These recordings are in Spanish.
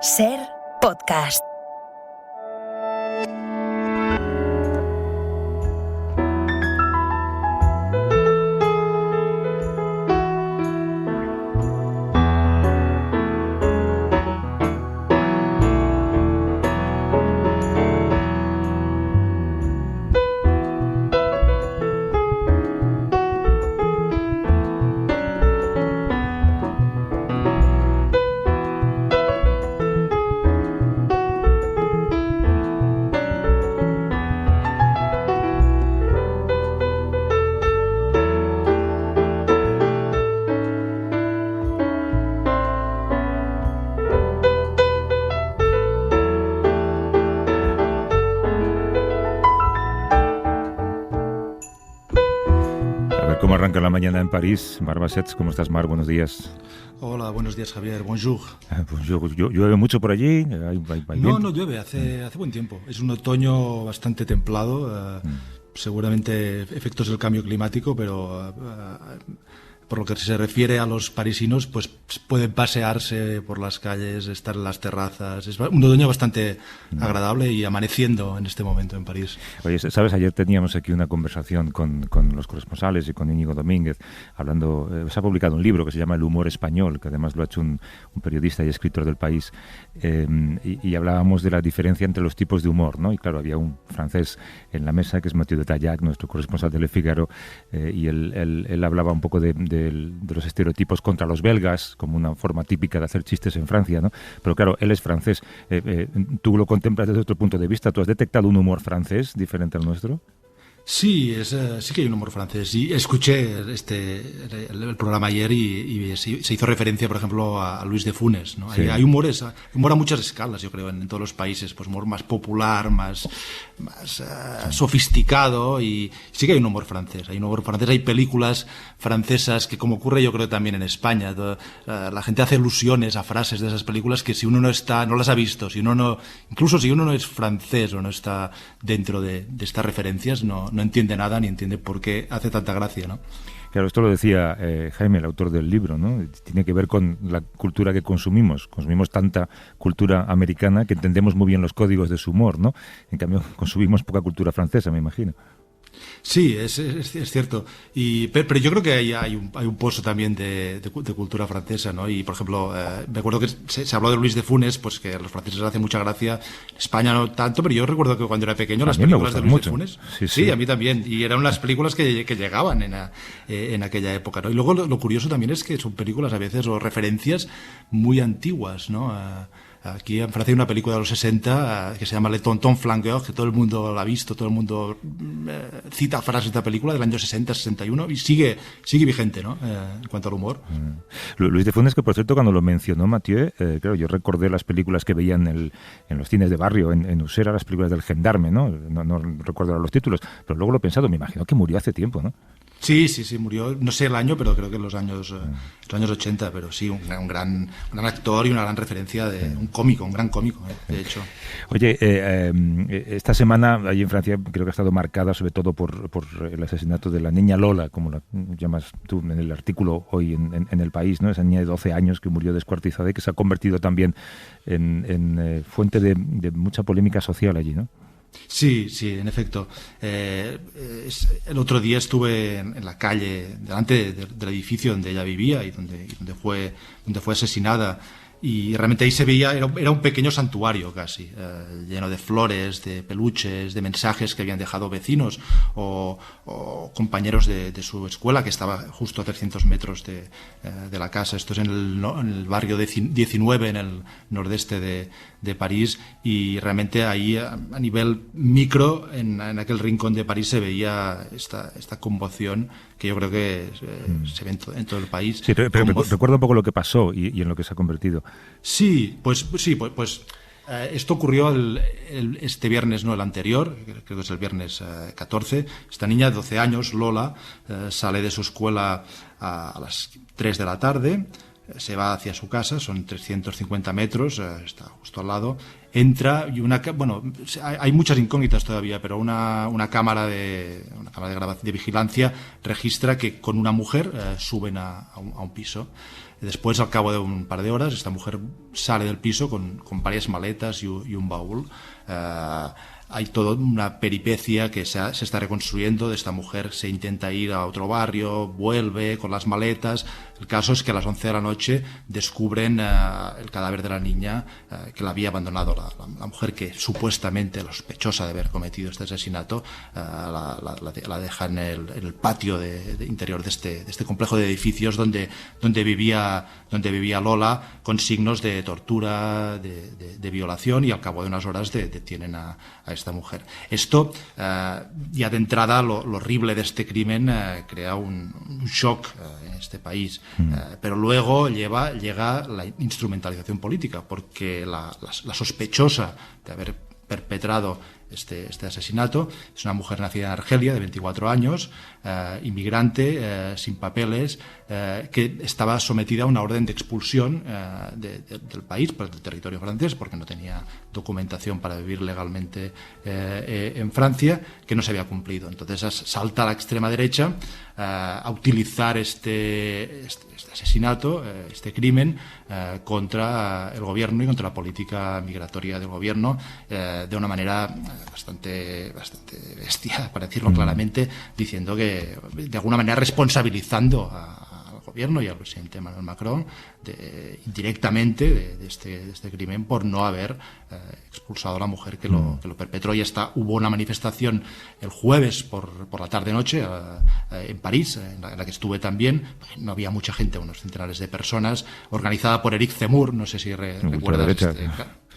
Ser podcast. ¿Cómo arranca la mañana en París? Mar Bassets, ¿cómo estás, Mar? Buenos días. Hola, buenos días, Javier. Bonjour. Bonjour. ¿Llueve mucho por allí? No llueve. Hace buen tiempo. Es un otoño bastante templado. Seguramente efectos del cambio climático, pero por lo que se refiere a los parisinos, pues pueden pasearse por las calles, estar en las terrazas. Es un otoño bastante agradable y amaneciendo en este momento en París. Oye, ¿sabes? Ayer teníamos aquí una conversación con los corresponsales y con Íñigo Domínguez, hablando. Se ha publicado un libro que se llama El humor español, que además lo ha hecho un periodista y escritor del País, y hablábamos de la diferencia entre los tipos de humor, ¿no? Y claro, había un francés en la mesa, que es Mathieu de Tallac, nuestro corresponsal de Le Figaro, y él hablaba un poco de los estereotipos contra los belgas, como una forma típica de hacer chistes en Francia, ¿no? Pero claro, él es francés. ¿Tú lo contemplas desde otro punto de vista? ¿Tú has detectado un humor francés diferente al nuestro? Sí, sí que hay un humor francés. Y escuché el programa ayer y se hizo referencia, por ejemplo, a Luis de Funes, ¿no? Sí. Hay humor a muchas escalas, yo creo, en todos los países. Pues humor más popular, más sofisticado, y sí que hay un humor francés. Hay películas francesas que, como ocurre yo creo también en España, la gente hace alusiones a frases de esas películas que si uno no las ha visto, incluso si uno no es francés o no está dentro de estas referencias, no entiende nada ni entiende por qué hace tanta gracia, ¿no? Claro, esto lo decía Jaime, el autor del libro, ¿no? Tiene que ver con la cultura que consumimos. Consumimos tanta cultura americana que entendemos muy bien los códigos de su humor, ¿no? En cambio, consumimos poca cultura francesa, me imagino. Sí, es cierto. Pero yo creo que hay un pozo también de cultura francesa, ¿no? Y, por ejemplo, me acuerdo que se habló de Luis de Funes, pues que a los franceses les hace mucha gracia. En España no tanto, pero yo recuerdo que cuando era pequeño las películas de Luis de Funes... Sí, a mí también. Y eran las películas que llegaban en aquella época, ¿no? Y luego lo curioso también es que son películas a veces o referencias muy antiguas, ¿no? Aquí en Francia hay una película de los 60 que se llama Le Tonton Flanqueur, que todo el mundo la ha visto, todo el mundo cita frases de la película del año 60, 61 y sigue vigente, ¿no? En cuanto al humor. Luis de Funes, que por cierto cuando lo mencionó Mathieu, claro, yo recordé las películas que veía en los cines de barrio, en Usera, las películas del gendarme, ¿no? No recuerdo los títulos, pero luego lo he pensado, me imagino que murió hace tiempo, ¿no? Sí, murió, no sé el año, pero creo que en los años 80, pero sí, un gran actor y una gran referencia, un gran cómico, de hecho. Oye, esta semana allí en Francia creo que ha estado marcada sobre todo por el asesinato de la niña Lola, como la llamas tú en el artículo hoy en El País, ¿no? Esa niña de 12 años que murió descuartizada y que se ha convertido también en fuente de mucha polémica social allí, ¿no? Sí, en efecto. El otro día estuve en la calle, delante del edificio donde ella vivía y donde fue asesinada. Y realmente ahí se veía, era un pequeño santuario casi, lleno de flores, de peluches, de mensajes que habían dejado vecinos o compañeros de su escuela, que estaba justo a 300 metros de la casa. Esto es en el barrio 19, en el nordeste de París, y realmente ahí a nivel micro, en aquel rincón de París se veía esta conmoción que yo creo que se ve en todo el país. Sí, pero recuerda un poco lo que pasó y en lo que se ha convertido. Sí, pues esto ocurrió este viernes, no el anterior, creo que es el viernes 14. Esta niña de 12 años, Lola, sale de su escuela a las 3 de la tarde, se va hacia su casa, son 350 metros, está justo al lado. entra y hay muchas incógnitas todavía, pero una cámara de grabación de vigilancia registra que con una mujer suben a un piso. Después, al cabo de un par de horas, esta mujer sale del piso con varias maletas y un baúl. Hay toda una peripecia que se está reconstruyendo de esta mujer. Se intenta ir a otro barrio, vuelve con las maletas. El caso es que a las 11 de la noche descubren el cadáver de la niña que la había abandonado la mujer, que supuestamente, la sospechosa de haber cometido este asesinato, la deja en el patio interior de este complejo de edificios donde vivía Lola, con signos de tortura, de violación, y al cabo de unas horas detienen a esta mujer. Esto, ya de entrada, lo horrible de este crimen crea un shock en este país. Pero luego llega la instrumentalización política, porque la sospechosa de haber perpetrado este asesinato es una mujer nacida en Argelia, de 24 años, inmigrante, sin papeles, que estaba sometida a una orden de expulsión del país, del territorio francés, porque no tenía documentación para vivir legalmente en Francia, que no se había cumplido. Entonces salta a la extrema derecha a utilizar este asesinato, este crimen, contra el gobierno y contra la política migratoria del gobierno, de una manera bastante bestia, para decirlo claramente, diciendo que, de alguna manera, responsabilizando al gobierno y al presidente Emmanuel Macron indirectamente de este crimen, por no haber expulsado a la mujer que lo perpetró. Y hubo una manifestación el jueves por la tarde-noche en París, en la que estuve también. No había mucha gente, unos centenares de personas, organizada por Éric Zemmour, no sé si recuerdas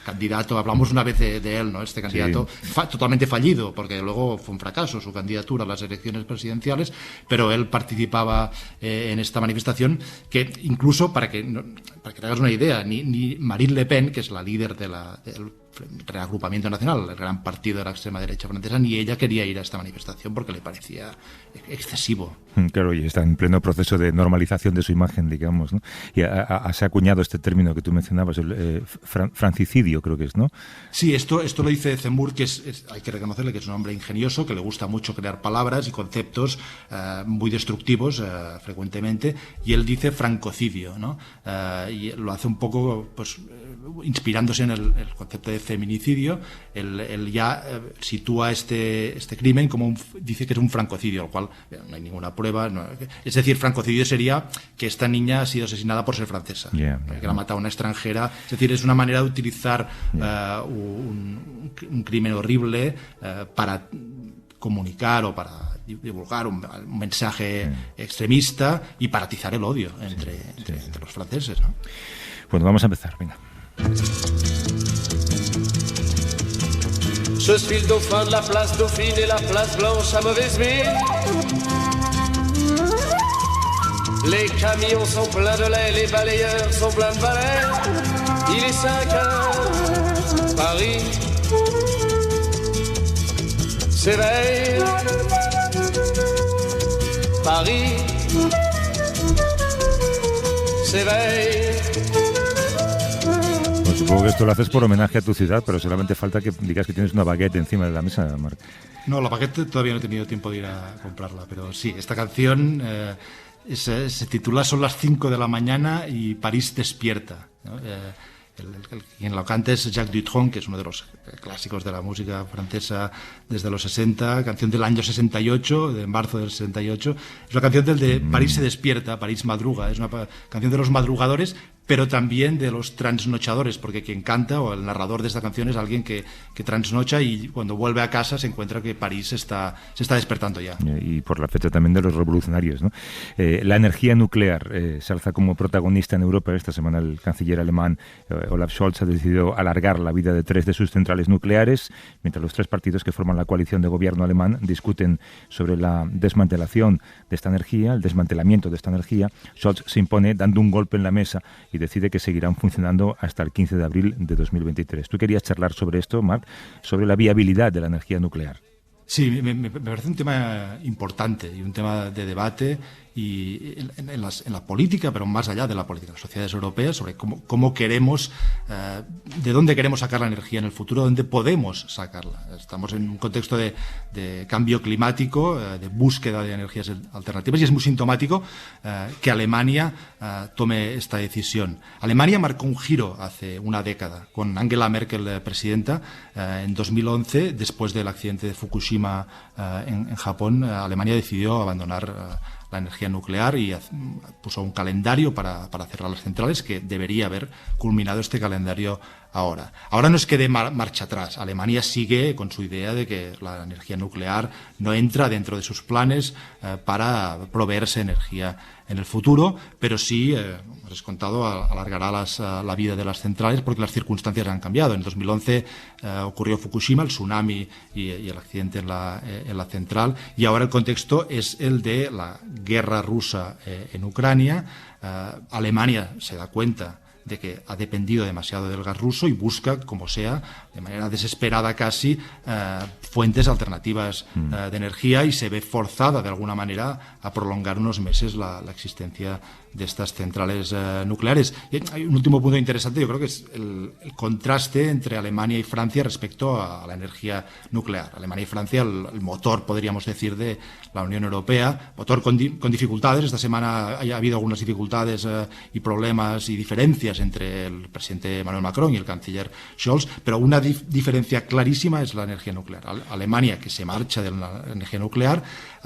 candidato. Hablamos una vez de él, ¿no? Este candidato totalmente fallido, porque luego fue un fracaso su candidatura a las elecciones presidenciales, pero él participaba en esta manifestación, que incluso, para que te hagas una idea, ni Marine Le Pen, que es la líder del Reagrupamiento Nacional, el gran partido de la extrema derecha francesa, ni ella quería ir a esta manifestación porque le parecía excesivo. Claro, y está en pleno proceso de normalización de su imagen, digamos, ¿no? Y se ha acuñado este término que tú mencionabas, el francicidio, creo que es, ¿no? Sí, esto lo dice Zemmour, que hay que reconocerle que es un hombre ingenioso, que le gusta mucho crear palabras y conceptos muy destructivos frecuentemente, y él dice francocidio, ¿no? Y lo hace un poco, pues, inspirándose en el concepto de feminicidio. Él ya sitúa este crimen como dice que es un francocidio, al cual no hay ninguna prueba. Es decir, francocidio sería que esta niña ha sido asesinada por ser francesa, que la ha matado una extranjera. Es decir, es una manera de utilizar un crimen horrible para comunicar o para divulgar un mensaje extremista y para atizar el odio entre los franceses, ¿no? Bueno, vamos a empezar, venga. Je suis le dauphin de la place Dauphine et la place Blanche à mauvaise mine. Les camions sont pleins de lait, les balayeurs sont pleins de balais. Il est 5 heures, Paris s'éveille. Paris s'éveille. Supongo que esto lo haces por homenaje a tu ciudad, pero solamente falta que digas que tienes una baguette encima de la mesa, Marc. No, la baguette todavía no he tenido tiempo de ir a comprarla, pero sí, esta canción se titula Son las 5 de la mañana y París despierta, ¿no? Quien lo canta es Jacques Dutronc, que es uno de los clásicos de la música francesa desde los 60, canción del año 68, de marzo del 68. Es una canción del de París se despierta, París madruga, es una canción de los madrugadores, pero también de los trasnochadores, porque quien canta o el narrador de esta canción es alguien que trasnocha y cuando vuelve a casa se encuentra que París se está despertando ya. Y por la fecha también de los revolucionarios, ¿no? La energía nuclear se alza como protagonista en Europa. Esta semana el canciller alemán Olaf Scholz ha decidido alargar la vida de 3 de sus centrales nucleares, mientras los 3 partidos que forman la coalición de gobierno alemán discuten sobre la desmantelación de esta energía, el desmantelamiento de esta energía. Scholz se impone dando un golpe en la mesa y decide que seguirán funcionando hasta el 15 de abril de 2023. Tú querías charlar sobre esto, Marc, sobre la viabilidad de la energía nuclear. Sí, me parece un tema importante y un tema de debate y en la política, pero más allá de la política, las sociedades europeas, sobre cómo queremos, de dónde queremos sacar la energía en el futuro, dónde podemos sacarla. Estamos en un contexto de cambio climático, de búsqueda de energías alternativas, y es muy sintomático que Alemania tome esta decisión. Alemania marcó un giro hace una década, con Angela Merkel presidenta, en 2011, después del accidente de Fukushima en Japón. Alemania decidió abandonar la energía nuclear y puso un calendario para cerrar las centrales, que debería haber culminado este calendario ahora. Ahora no es que dé marcha atrás. Alemania sigue con su idea de que la energía nuclear no entra dentro de sus planes para proveerse energía en el futuro, pero sí, os he contado, alargará la vida de las centrales porque las circunstancias han cambiado. En 2011 ocurrió Fukushima, el tsunami y el accidente en la central, y ahora el contexto es el de la guerra rusa en Ucrania. Alemania se da cuenta de que ha dependido demasiado del gas ruso y busca, como sea, de manera desesperada casi, fuentes alternativas de energía, y se ve forzada de alguna manera a prolongar unos meses la existencia de estas centrales nucleares. Y hay un último punto interesante, yo creo que es el contraste entre Alemania y Francia respecto a la energía nuclear. Alemania y Francia, el motor, podríamos decir, de la Unión Europea, motor con dificultades. Esta semana ha habido algunas dificultades y problemas y diferencias entre el presidente Emmanuel Macron y el canciller Scholz, pero una diferencia clarísima es la energía nuclear. Alemania, que se marcha de la energía nuclear;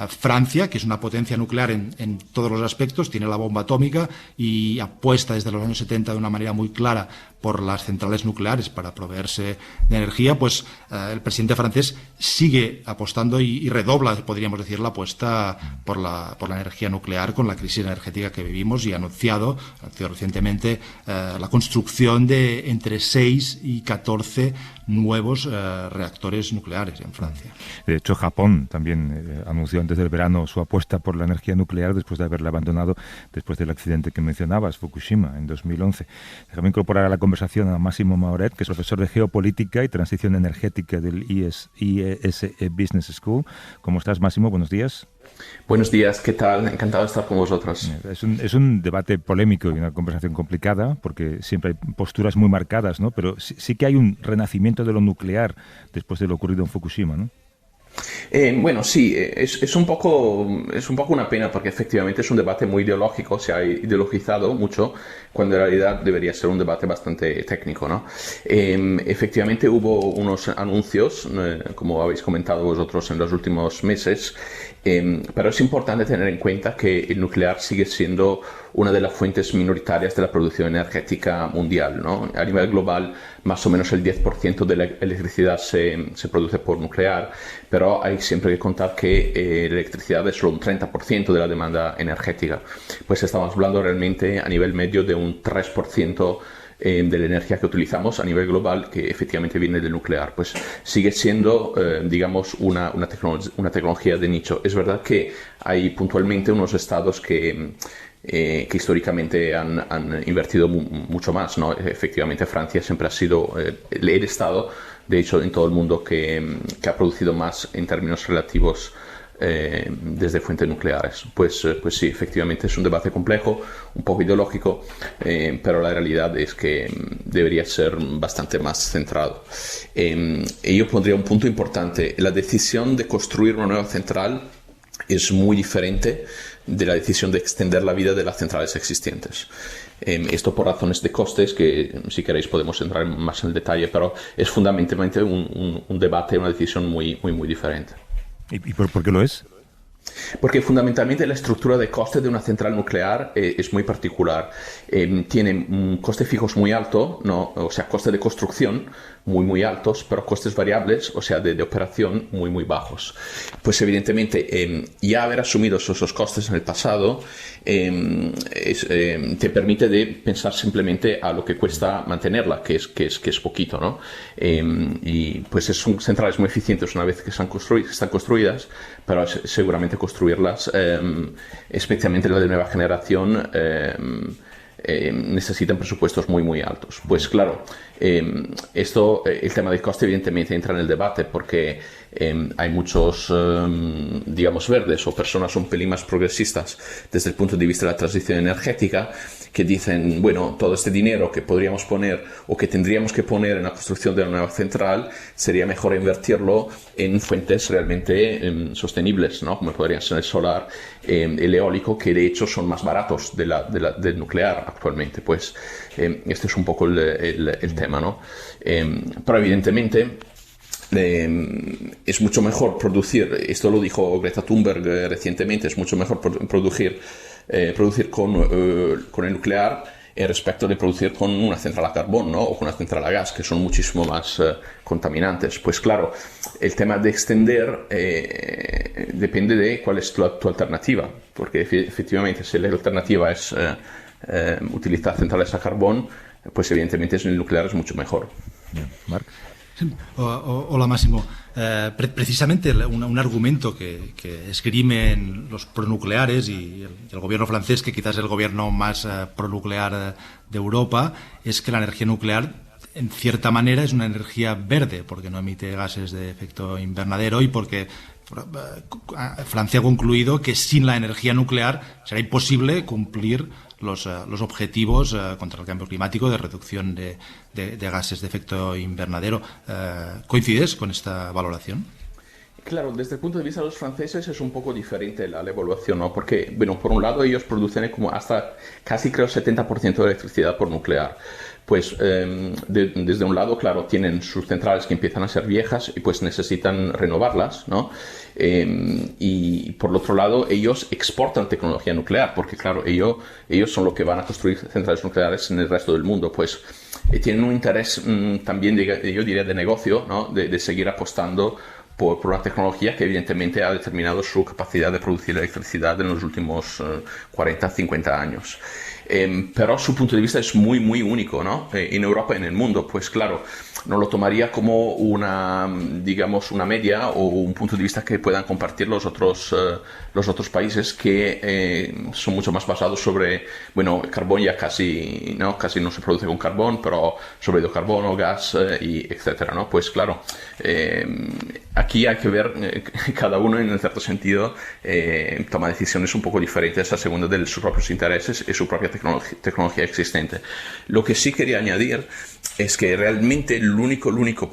Francia, que es una potencia nuclear en todos los aspectos, tiene la bomba atómica y apuesta desde los años 70 de una manera muy clara por las centrales nucleares para proveerse de energía. Pues el presidente francés sigue apostando y redobla, podríamos decir, la apuesta por la energía nuclear con la crisis energética que vivimos, y ha anunciado recientemente la construcción de entre 6 y 14 nuevos reactores nucleares en Francia. De hecho, Japón también anunció antes del verano su apuesta por la energía nuclear después de haberla abandonado después del accidente que mencionabas, Fukushima, en 2011. Déjame incorporar a la conversación a Máximo Maoret, que es profesor de Geopolítica y Transición Energética del IESE Business School. ¿Cómo estás, Máximo? Buenos días. Buenos días, ¿qué tal? Encantado de estar con vosotros. Es un debate polémico y una conversación complicada, porque siempre hay posturas muy marcadas, ¿no? Pero sí que hay un renacimiento de lo nuclear después de lo ocurrido en Fukushima, ¿no? Bueno, sí, es un poco una pena, porque efectivamente es un debate muy ideológico, se ha ideologizado mucho, cuando en realidad debería ser un debate bastante técnico, ¿no? Efectivamente hubo unos anuncios, como habéis comentado vosotros, en los últimos meses, pero es importante tener en cuenta que el nuclear sigue siendo una de las fuentes minoritarias de la producción energética mundial, ¿no? A nivel global, más o menos el 10% de la electricidad se produce por nuclear, pero hay siempre que contar que la electricidad es solo un 30% de la demanda energética. Pues estamos hablando realmente a nivel medio de un 3% de la energía que utilizamos a nivel global, que efectivamente viene del nuclear. Pues sigue siendo, digamos, una tecnología de nicho. Es verdad que hay puntualmente unos estados que históricamente han invertido mucho más, ¿no? Efectivamente, Francia siempre ha sido el estado, de hecho, en todo el mundo que ha producido más en términos relativos desde fuentes nucleares. Pues sí, efectivamente es un debate complejo, un poco ideológico, pero la realidad es que debería ser bastante más centrado. Y yo pondría un punto importante: la decisión de construir una nueva central es muy diferente de la decisión de extender la vida de las centrales existentes. Esto por razones de costes, que si queréis podemos entrar más en el detalle, pero es fundamentalmente un debate, una decisión muy diferente. ¿Y por qué lo es? Porque fundamentalmente la estructura de coste de una central nuclear es muy particular. Tiene un coste fijos muy alto, ¿no? O sea, coste de construcción muy altos, pero costes variables, o sea, de operación muy bajos. Pues evidentemente, ya haber asumido esos costes en el pasado te permite de pensar simplemente a lo que cuesta mantenerla, que es poquito, ¿no? Y pues son centrales muy eficientes una vez que están construidas, pero seguramente construirlas, especialmente la de nueva generación, necesitan presupuestos muy, muy altos. Pues claro, el tema del coste evidentemente entra en el debate porque hay muchos, digamos, verdes o personas un pelín más progresistas desde el punto de vista de la transición energética que dicen, bueno, todo este dinero que podríamos poner o que tendríamos que poner en la construcción de una nueva central sería mejor invertirlo en fuentes realmente sostenibles, ¿no? Como podrían ser el solar, el eólico, que de hecho son más baratos del nuclear actualmente. Pues este es un poco el tema, ¿no? Pero evidentemente es mucho mejor producir, esto lo dijo Greta Thunberg recientemente, es mucho mejor producir con el nuclear respecto de producir con una central a carbón, ¿no? O con una central a gas, que son muchísimo más contaminantes. Pues claro, el tema de extender depende de cuál es tu alternativa, porque efectivamente si la alternativa es utilizar centrales a carbón, pues evidentemente el nuclear es mucho mejor. Bien. Marc. Hola Máximo. Precisamente un argumento que esgrimen los pronucleares y el gobierno francés, que quizás es el gobierno más pronuclear de Europa, es que la energía nuclear en cierta manera es una energía verde porque no emite gases de efecto invernadero y porque Francia ha concluido que sin la energía nuclear será imposible cumplir los objetivos contra el cambio climático de reducción de gases de efecto invernadero. ¿Coincides con esta valoración? Claro, desde el punto de vista de los franceses es un poco diferente la evaluación, ¿no? Porque, bueno, por un lado ellos producen como hasta casi creo 70% de electricidad por nuclear. Pues desde un lado, claro, tienen sus centrales que empiezan a ser viejas y pues necesitan renovarlas, ¿no? Y por el otro lado, ellos exportan tecnología nuclear, porque claro, ellos son los que van a construir centrales nucleares en el resto del mundo. Pues tienen un interés también, yo diría, de negocio, ¿no? De seguir apostando por una tecnología que evidentemente ha determinado su capacidad de producir electricidad en los últimos 40, 50 años. Pero su punto de vista es muy, muy único, ¿no? En Europa y en el mundo. Pues claro, no lo tomaría como una media o un punto de vista que puedan compartir los otros países que son mucho más basados sobre, bueno, el carbón ya casi no se produce con carbón, pero sobre hidrocarbono, gas y etcétera, ¿no? Pues claro, aquí hay que ver cada uno en un cierto sentido toma decisiones un poco diferentes a según de sus propios intereses y su propia tecnología existente. Lo que sí quería añadir es que realmente el único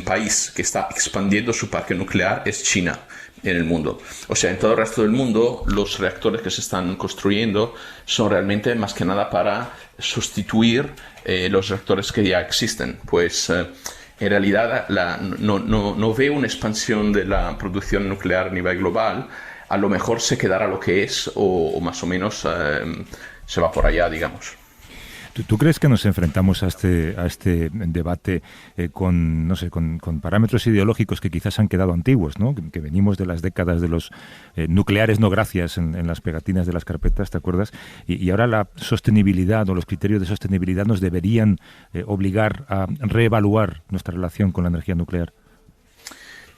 país que está expandiendo su parque nuclear es China en el mundo. O sea, en todo el resto del mundo los reactores que se están construyendo son realmente más que nada para sustituir los reactores que ya existen. Pues en realidad no veo una expansión de la producción nuclear a nivel global. A lo mejor se quedará lo que es o más o menos se va por allá, digamos. ¿Tú crees que nos enfrentamos a este debate con parámetros ideológicos que quizás han quedado antiguos, ¿no? Que venimos de las décadas de los nucleares no gracias en las pegatinas de las carpetas, ¿te acuerdas? Y ahora la sostenibilidad o los criterios de sostenibilidad nos deberían obligar a reevaluar nuestra relación con la energía nuclear.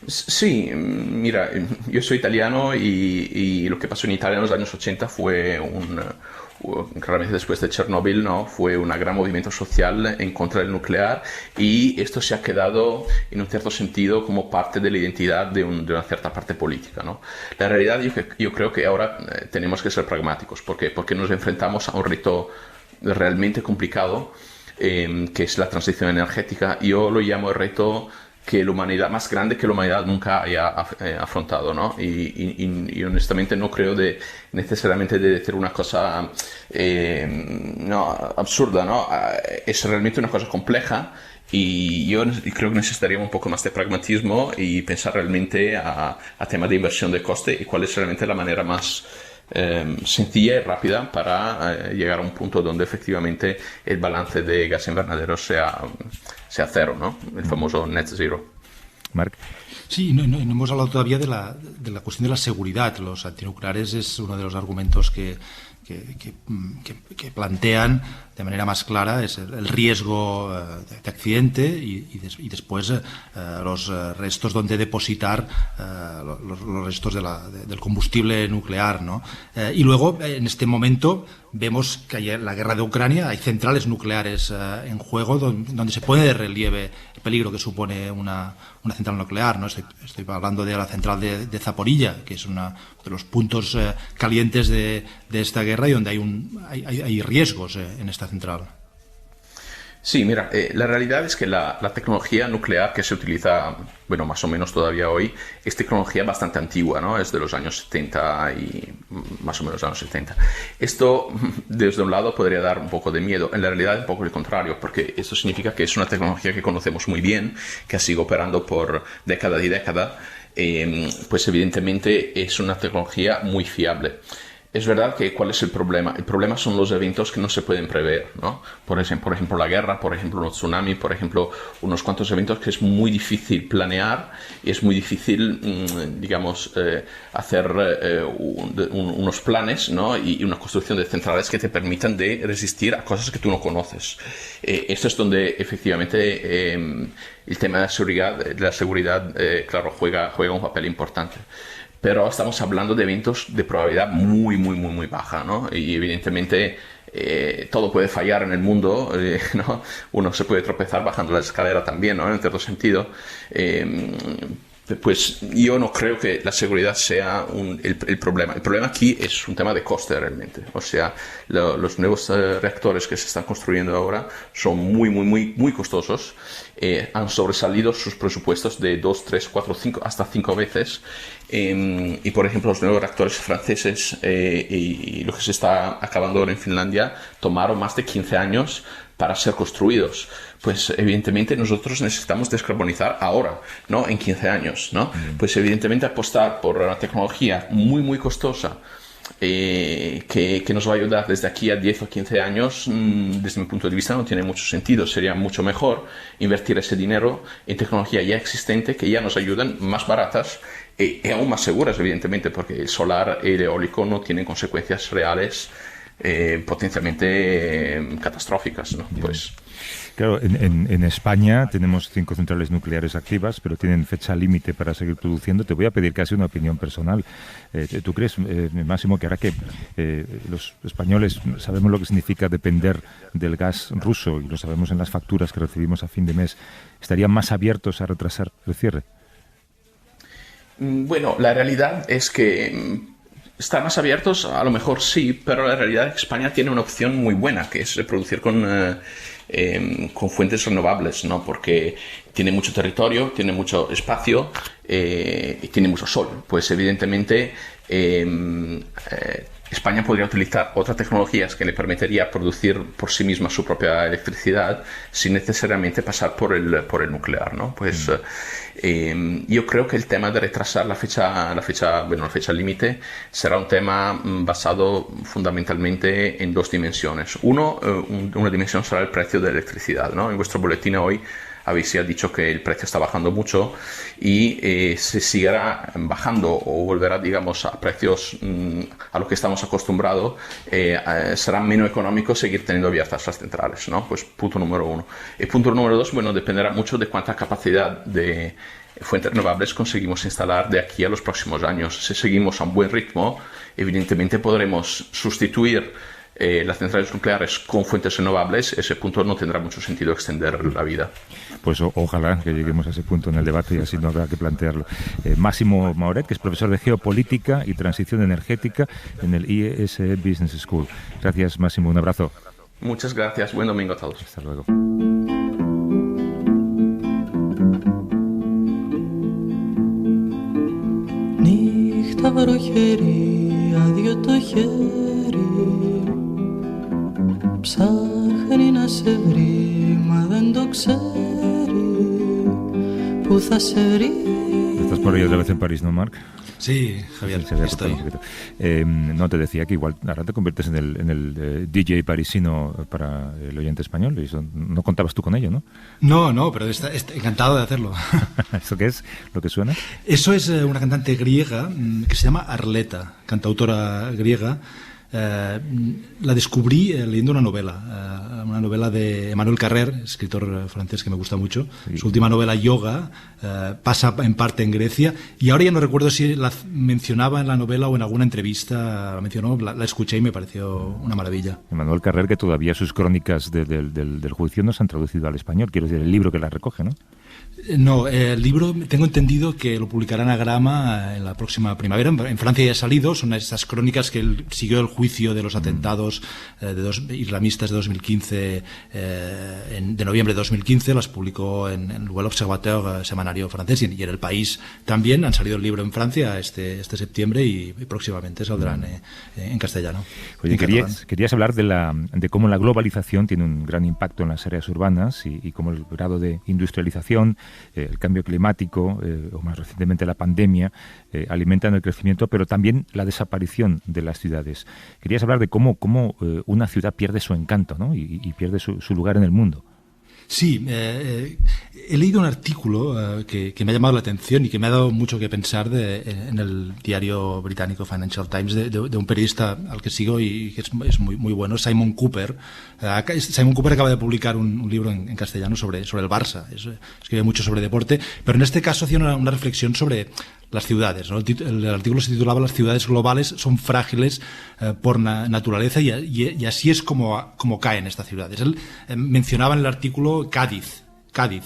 Sí, mira, yo soy italiano y lo que pasó en Italia en los años 80 fue claramente después de Chernobyl, ¿no? Fue un gran movimiento social en contra del nuclear y esto se ha quedado en un cierto sentido como parte de la identidad de una cierta parte política, ¿no? La realidad yo creo que ahora tenemos que ser pragmáticos. ¿Por qué? Porque nos enfrentamos a un reto realmente complicado que es la transición energética. Yo lo llamo el reto más grande que la humanidad nunca haya afrontado, ¿no? Y honestamente no creo necesariamente de decir una cosa absurda, ¿no? Es realmente una cosa compleja y yo creo que necesitaríamos un poco más de pragmatismo y pensar realmente a temas de inversión de coste y cuál es realmente la manera más sencilla y rápida para llegar a un punto donde efectivamente el balance de gas invernadero sea cero, ¿no? El famoso net zero. Marc. Sí, no hemos hablado todavía de la cuestión de la seguridad. Los antinucleares es uno de los argumentos que plantean de manera más clara es el riesgo de accidente y después los restos donde depositar los restos del combustible nuclear, ¿no? Y luego, en este momento, vemos que hay la guerra de Ucrania, hay centrales nucleares en juego donde se pone de relieve el peligro que supone una central nuclear, ¿no? Estoy hablando de la central de Zaporilla, que es uno de los puntos calientes de esta guerra y donde hay riesgos en esta central. Sí, mira, la realidad es que la tecnología nuclear que se utiliza, bueno, más o menos todavía hoy, es tecnología bastante antigua, ¿no? Es de los años 70 y más o menos años 70. Esto, desde un lado, podría dar un poco de miedo. En la realidad, un poco el contrario, porque esto significa que es una tecnología que conocemos muy bien, que ha sido operando por décadas y décadas, pues evidentemente es una tecnología muy fiable. Es verdad que ¿cuál es el problema? El problema son los eventos que no se pueden prever, ¿no? Por ejemplo, la guerra, por ejemplo, un tsunami, por ejemplo, unos cuantos eventos que es muy difícil planear y es muy difícil, digamos, hacer unos planes, ¿no? Y una construcción de centrales que te permitan de resistir a cosas que tú no conoces. Esto es donde efectivamente el tema de la seguridad, claro, juega un papel importante. Pero estamos hablando de eventos de probabilidad muy, muy, muy, muy baja, ¿no? Y evidentemente todo puede fallar en el mundo, ¿no? Uno se puede tropezar bajando la escalera también, ¿no? En cierto sentido. Pues yo no creo que la seguridad sea el problema. El problema aquí es un tema de coste realmente. O sea, los nuevos reactores que se están construyendo ahora son muy, muy, muy, muy costosos. Han sobresalido sus presupuestos de 2, 3, 4, 5, hasta 5 veces. Y por ejemplo, los nuevos reactores franceses y lo que se está acabando ahora en Finlandia tomaron más de 15 años para ser construidos. Pues evidentemente nosotros necesitamos descarbonizar ahora, no en 15 años, ¿no? Pues evidentemente apostar por una tecnología muy, muy costosa que nos va a ayudar desde aquí a 10 o 15 años, desde mi punto de vista no tiene mucho sentido. Sería mucho mejor invertir ese dinero en tecnología ya existente que ya nos ayudan, más baratas y aún más seguras, evidentemente, porque el solar y el eólico no tienen consecuencias reales potencialmente catastróficas, ¿no? Pues claro, en España tenemos 5 centrales nucleares activas, pero tienen fecha límite para seguir produciendo. Te voy a pedir casi una opinión personal. ¿Tú crees, Máximo, que ahora que los españoles sabemos lo que significa depender del gas ruso y lo sabemos en las facturas que recibimos a fin de mes, estarían más abiertos a retrasar el cierre? Bueno, la realidad es que estar más abiertos, a lo mejor sí, pero la realidad es que España tiene una opción muy buena, que es producir con fuentes renovables, ¿no? Porque tiene mucho territorio, tiene mucho espacio y tiene mucho sol. Pues evidentemente España podría utilizar otras tecnologías que le permitiría producir por sí misma su propia electricidad sin necesariamente pasar por el nuclear, ¿no? Pues yo creo que el tema de retrasar la fecha límite será un tema basado fundamentalmente en 2 dimensiones. Una dimensión será el precio de la electricidad, ¿no? En vuestro boletín hoy habéis ya dicho que el precio está bajando mucho y se seguirá bajando o volverá, digamos, a precios a lo que estamos acostumbrados, será menos económico seguir teniendo abiertas las centrales, ¿no? Pues punto número 1. Y punto número 2, bueno, dependerá mucho de cuánta capacidad de fuentes renovables conseguimos instalar de aquí a los próximos años. Si seguimos a un buen ritmo, evidentemente podremos sustituir las centrales nucleares con fuentes renovables. Ese punto no tendrá mucho sentido extender la vida. Pues ojalá que lleguemos a ese punto en el debate y así no habrá que plantearlo. Máximo Mauret, que es profesor de Geopolítica y Transición Energética en el IESE Business School. Gracias, Máximo. Un abrazo. Muchas gracias. Buen domingo a todos. Hasta luego. Νύχτα βροχερή, άδειο το χέρι, ψάχνει να σε βρει, μα δεν το ξέρει, που θα σε βρει. Estás por ahí otra vez en París, ¿no, Marc? Sí, Javier, estoy. No, te decía que igual ahora te conviertes en el DJ parisino para el oyente español. Y eso, no contabas tú con ello, ¿no? No, pero está encantado de hacerlo. ¿Eso qué es? ¿Lo que suena? Eso es una cantante griega que se llama Arleta, cantautora griega. la descubrí leyendo una novela de Emmanuel Carrère, escritor francés que me gusta mucho. Sí. Su última novela, Yoga, pasa en parte en Grecia, y ahora ya no recuerdo si la mencionaba en la novela o en alguna entrevista, la mencionó, la escuché y me pareció una maravilla. Emmanuel Carrère, que todavía sus crónicas del juicio no se han traducido al español, quiero decir, el libro que las recoge, ¿no? No, el libro tengo entendido que lo publicará Anagrama en la próxima primavera. En Francia ya ha salido, son esas crónicas que él siguió el juicio de los atentados de dos islamistas de 2015, de noviembre de 2015, las publicó en el L'Observateur, semanario francés, y en El País también. Han salido el libro en Francia este septiembre y próximamente saldrán en castellano. Oye, querías hablar de cómo la globalización tiene un gran impacto en las áreas urbanas y cómo el grado de industrialización, el cambio climático o más recientemente la pandemia alimentan el crecimiento, pero también la desaparición de las ciudades. Querías hablar de cómo una ciudad pierde su encanto, ¿no? y pierde su lugar en el mundo. Sí, he leído un artículo que me ha llamado la atención y que me ha dado mucho que pensar en el diario británico Financial Times de un periodista al que sigo y que es muy, muy bueno, Simon Cooper. Simon Cooper acaba de publicar un libro en castellano sobre el Barça. Escribe mucho sobre deporte, pero en este caso hacía una reflexión sobre las ciudades, ¿no? El artículo se titulaba "Las ciudades globales son frágiles por naturaleza", y así es como caen estas ciudades. Él mencionaba en el artículo Cádiz.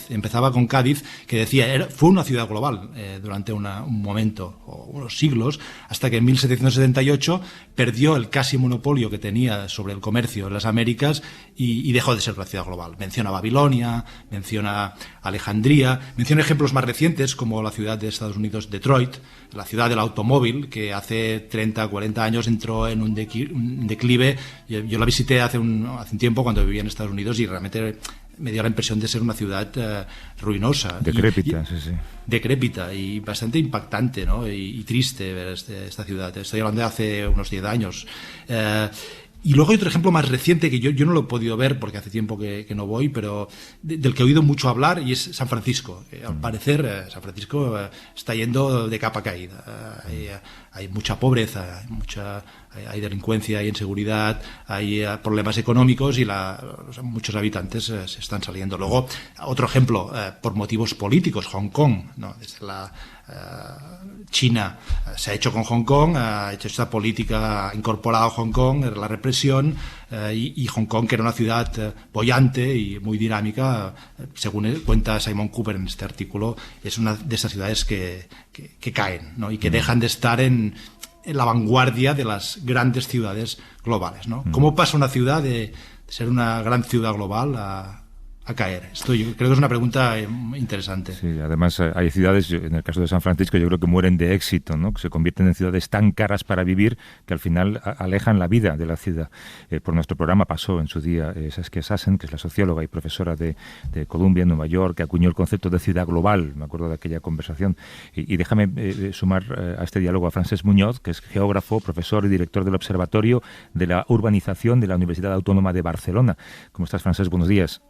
Empezaba con Cádiz, que decía fue una ciudad global durante un momento o unos siglos, hasta que en 1778 perdió el casi monopolio que tenía sobre el comercio en las Américas y dejó de ser una ciudad global. Menciona Babilonia, menciona Alejandría, menciona ejemplos más recientes como la ciudad de Estados Unidos, Detroit, la ciudad del automóvil, que hace 30, 40 años entró en un declive. Yo la visité hace un tiempo cuando vivía en Estados Unidos y realmente me dio la impresión de ser una ciudad ruinosa. Decrépita, sí. Decrépita y bastante impactante, ¿no? Y triste ver esta ciudad. Estoy hablando de hace unos 10 años. Y luego hay otro ejemplo más reciente que yo no lo he podido ver porque hace tiempo que no voy, pero del que he oído mucho hablar, y es San Francisco. Al parecer, San Francisco está yendo de capa caída. Hay mucha pobreza, hay delincuencia, hay inseguridad, hay problemas económicos y muchos habitantes se están saliendo. Luego, otro ejemplo, por motivos políticos, Hong Kong, ¿no? Desde China se ha hecho con Hong Kong, ha hecho esta política, ha incorporado a Hong Kong, la represión, y Hong Kong, que era una ciudad boyante y muy dinámica, según cuenta Simon Cooper en este artículo, es una de esas ciudades que caen, ¿no? Y que dejan de estar en la vanguardia de las grandes ciudades globales, ¿no? ¿Cómo pasa una ciudad de ser una gran ciudad global a caer? Esto yo creo que es una pregunta interesante. Sí, además hay ciudades, en el caso de San Francisco, yo creo que mueren de éxito, ¿no? Que se convierten en ciudades tan caras para vivir que al final alejan la vida de la ciudad. Por nuestro programa pasó en su día Saskia Sassen, que es la socióloga y profesora de Columbia en Nueva York, que acuñó el concepto de ciudad global. Me acuerdo de aquella conversación. Y déjame sumar a este diálogo a Francesc Muñoz, que es geógrafo, profesor y director del Observatorio de la Urbanización de la Universidad Autónoma de Barcelona. ¿Cómo estás, Francesc? Buenos días.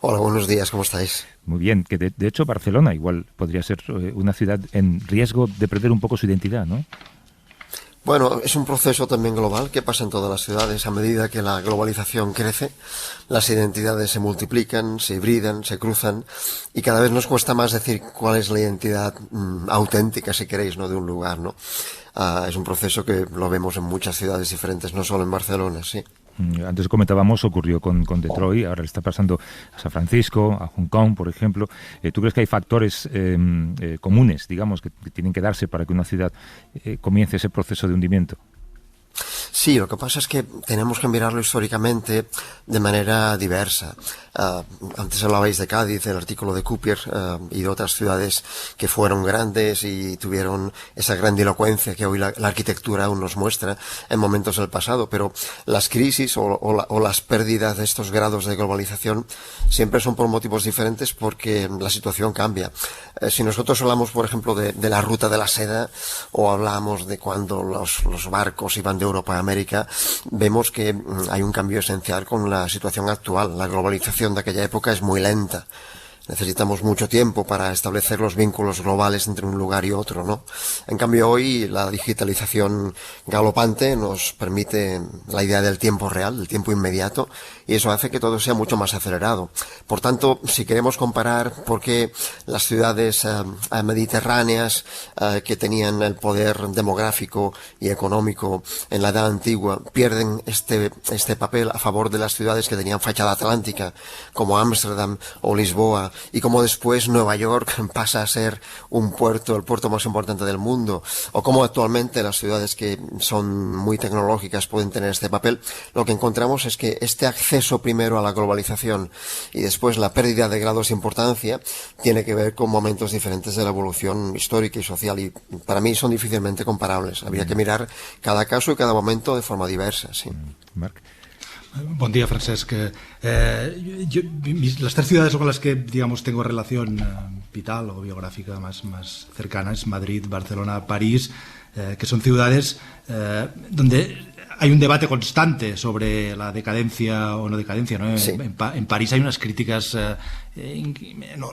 Hola, buenos días, ¿cómo estáis? Muy bien, que de hecho Barcelona igual podría ser una ciudad en riesgo de perder un poco su identidad, ¿no? Bueno, es un proceso también global que pasa en todas las ciudades. A medida que la globalización crece, las identidades se multiplican, se hibridan, se cruzan, y cada vez nos cuesta más decir cuál es la identidad auténtica, si queréis, ¿no?, de un lugar, ¿no? Es un proceso que lo vemos en muchas ciudades diferentes, no solo en Barcelona, sí. Antes comentábamos, ocurrió con Detroit, ahora le está pasando a San Francisco, a Hong Kong, por ejemplo. ¿Tú crees que hay factores comunes, digamos, que tienen que darse para que una ciudad comience ese proceso de hundimiento? Sí, lo que pasa es que tenemos que mirarlo históricamente de manera diversa. Antes hablabais de Cádiz, el artículo de Cooper, y de otras ciudades que fueron grandes y tuvieron esa grandilocuencia que hoy la arquitectura aún nos muestra en momentos del pasado, pero las crisis o las pérdidas de estos grados de globalización siempre son por motivos diferentes porque la situación cambia. Si nosotros hablamos, por ejemplo, de la ruta de la seda, o hablamos de cuando los barcos iban de Europa a América, vemos que hay un cambio esencial con la situación actual. La globalización de aquella época es muy lenta. necesitamos mucho tiempo para establecer los vínculos globales entre un lugar y otro, ¿no? En cambio, hoy la digitalización galopante nos permite la idea del tiempo real, del tiempo inmediato, y eso hace que todo sea mucho más acelerado. Por tanto, si queremos comparar por qué las ciudades mediterráneas que tenían el poder demográfico y económico en la Edad Antigua pierden este papel a favor de las ciudades que tenían fachada atlántica, como Ámsterdam o Lisboa, y como después Nueva York pasa a ser un puerto, el puerto más importante del mundo, o como actualmente las ciudades que son muy tecnológicas pueden tener este papel, lo que encontramos es que este acceso primero a la globalización y después la pérdida de grados de importancia tiene que ver con momentos diferentes de la evolución histórica y social, y para mí son difícilmente comparables. Habría que mirar cada caso y cada momento de forma diversa. Sí. Marc. Buen día, Francesc. Las tres ciudades con las que, digamos, tengo relación vital o biográfica más cercana es Madrid, Barcelona, París, que son ciudades donde hay un debate constante sobre la decadencia o no decadencia, ¿no? Sí. En París hay unas críticas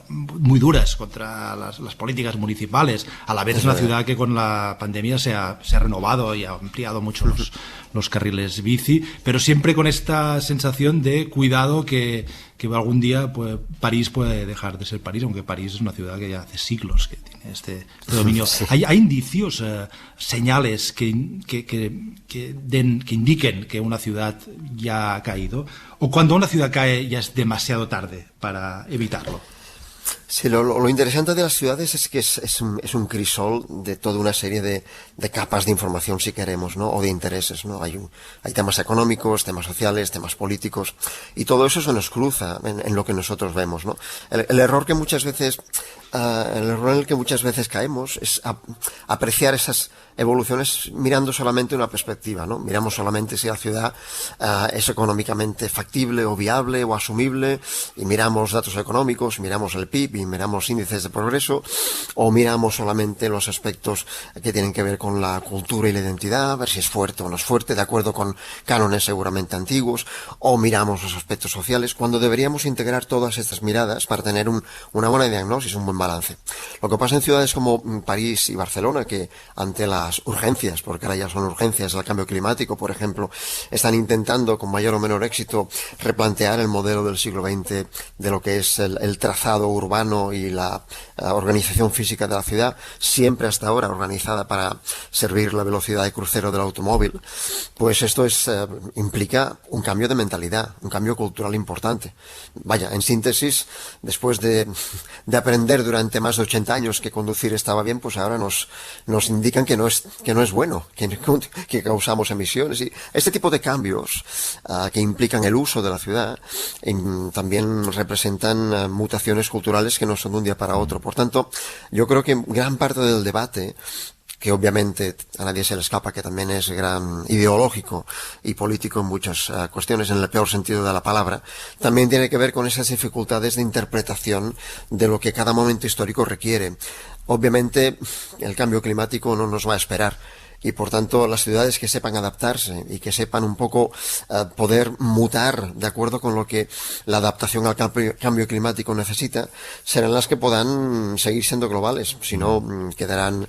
muy duras contra las políticas municipales. A la vez es una ciudad que con la pandemia se ha renovado y ha ampliado mucho los carriles bici, pero siempre con esta sensación de cuidado que algún día pues, París puede dejar de ser París, aunque París es una ciudad que ya hace siglos que tiene este dominio. Sí. Hay indicios, señales que indiquen que una ciudad ya ha caído, o cuando una ciudad cae ya es demasiado tarde para evitarlo. Sí, lo interesante de las ciudades es que es un crisol de toda una serie de capas de información, si queremos, ¿no? O de intereses, ¿no? Hay temas económicos, temas sociales, temas políticos, y todo eso se nos cruza en lo que nosotros vemos, ¿no? El error en el que muchas veces caemos es apreciar esas evoluciones mirando solamente una perspectiva, ¿no? Miramos solamente si la ciudad es económicamente factible o viable o asumible, y miramos datos económicos, miramos el PIB y miramos índices de progreso, o miramos solamente los aspectos que tienen que ver con la cultura y la identidad, a ver si es fuerte o no es fuerte, de acuerdo con cánones seguramente antiguos, o miramos los aspectos sociales, cuando deberíamos integrar todas estas miradas para tener una buena diagnosis, un buen balance. Lo que pasa en ciudades como París y Barcelona, que ante las urgencias, porque ahora ya son urgencias del cambio climático, por ejemplo, están intentando con mayor o menor éxito replantear el modelo del siglo XX de lo que es el trazado urbano y la organización física de la ciudad, siempre hasta ahora organizada para servir la velocidad de crucero del automóvil, pues esto implica un cambio de mentalidad, un cambio cultural importante. Vaya, en síntesis, después de aprender durante más de 80 años que conducir estaba bien, pues ahora nos indican que no es bueno, que causamos emisiones, y este tipo de cambios que implican el uso de la ciudad también representan mutaciones culturales que no son de un día para otro. Por tanto, yo creo que gran parte del debate, que obviamente a nadie se le escapa que también es gran ideológico y político en muchas cuestiones, en el peor sentido de la palabra, también tiene que ver con esas dificultades de interpretación de lo que cada momento histórico requiere. Obviamente, el cambio climático no nos va a esperar, y por tanto las ciudades que sepan adaptarse y que sepan un poco poder mutar de acuerdo con lo que la adaptación al cambio climático necesita, serán las que puedan seguir siendo globales. Si no, quedarán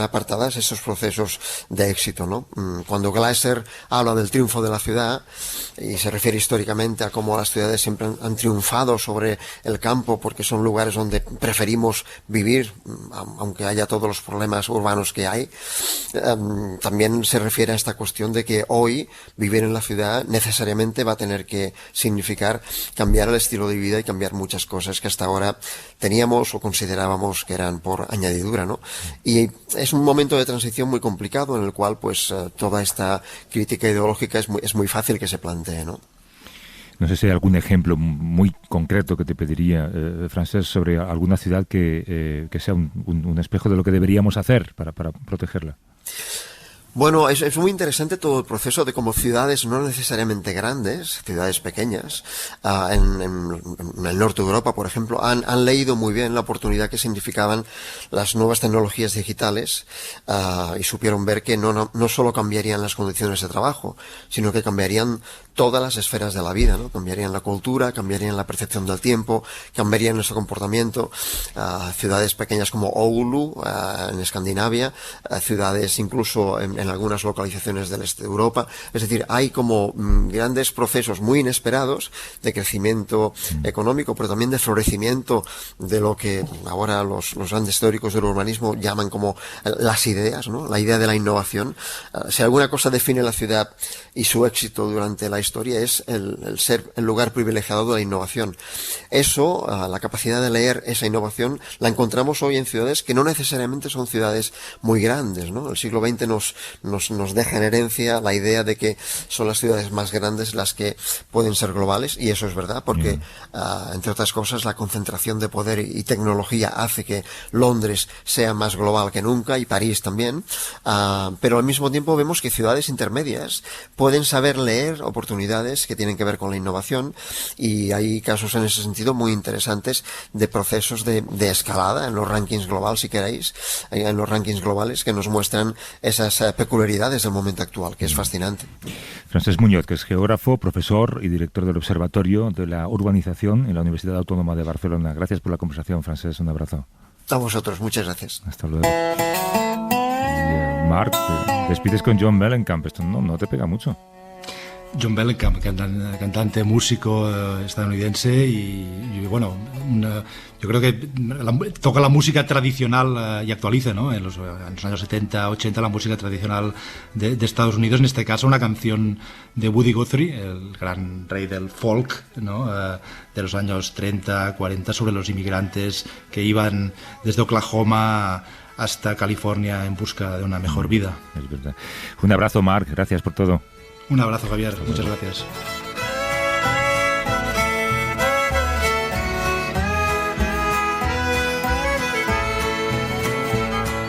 apartadas esos procesos de éxito, ¿no? Cuando Glasser habla del triunfo de la ciudad y se refiere históricamente a cómo las ciudades siempre han triunfado sobre el campo porque son lugares donde preferimos vivir, aunque haya todos los problemas urbanos que hay, también se refiere a esta cuestión de que hoy vivir en la ciudad necesariamente va a tener que significar cambiar el estilo de vida y cambiar muchas cosas que hasta ahora teníamos o considerábamos que eran por añadidura, ¿no? Y es un momento de transición muy complicado en el cual pues toda esta crítica ideológica es muy fácil que se plantee, ¿no? No sé si hay algún ejemplo muy concreto que te pediría, Francesc, sobre alguna ciudad que sea un espejo de lo que deberíamos hacer para protegerla. Bueno, es muy interesante todo el proceso de cómo ciudades no necesariamente grandes, ciudades pequeñas, en el norte de Europa, por ejemplo, han leído muy bien la oportunidad que significaban las nuevas tecnologías digitales y supieron ver que no solo cambiarían las condiciones de trabajo, sino que cambiarían todas las esferas de la vida, ¿no? Cambiarían la cultura, cambiarían la percepción del tiempo, cambiarían nuestro comportamiento. Ciudades pequeñas como Oulu, en Escandinavia, ciudades incluso en algunas localizaciones del este de Europa. Es decir, hay como grandes procesos muy inesperados de crecimiento económico, pero también de florecimiento de lo que ahora los grandes teóricos del urbanismo llaman como las ideas, ¿no? La idea de la innovación. Si alguna cosa define la ciudad y su éxito durante la historia es el ser el lugar privilegiado de la innovación. Eso, la capacidad de leer esa innovación, la encontramos hoy en ciudades que no necesariamente son ciudades muy grandes, ¿no? El siglo XX nos deja en herencia la idea de que son las ciudades más grandes las que pueden ser globales, y eso es verdad, porque entre otras cosas la concentración de poder y tecnología hace que Londres sea más global que nunca, y París también, pero al mismo tiempo vemos que ciudades intermedias pueden saber leer oportunidades que tienen que ver con la innovación, y hay casos en ese sentido muy interesantes de procesos de escalada en los rankings globales, si queréis, en los rankings globales, que nos muestran esas peculiaridades del momento actual, que es fascinante. Francesc Muñoz, que es geógrafo, profesor y director del Observatorio de la Urbanización en la Universidad Autónoma de Barcelona. Gracias por la conversación, Francesc. Un abrazo. A vosotros, muchas gracias. Hasta luego. Y, Marc, te despides con John Mellencamp. Esto no te pega mucho. John Mellencamp, cantante, músico estadounidense y bueno, yo creo que toca la música tradicional y actualiza, ¿no? En los años 70, 80, la música tradicional de Estados Unidos, en este caso una canción de Woody Guthrie, el gran rey del folk, ¿no? De los años 30, 40, sobre los inmigrantes que iban desde Oklahoma hasta California en busca de una mejor vida. Es verdad. Un abrazo, Marc, gracias por todo. Un abrazo, Javier. Muchas gracias.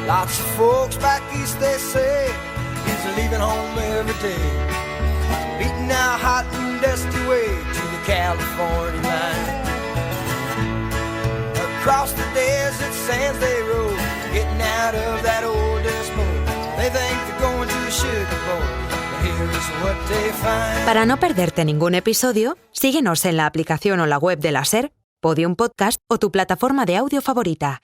Lots of folks back east, they say, is leaving home every day, beating out hot and dusty way to the California line. Across the desert sands they roll, getting out of that old dust bowl. They think they're going to the Sugar Bowl. Para no perderte ningún episodio, síguenos en la aplicación o la web de la SER, Podium Podcast o tu plataforma de audio favorita.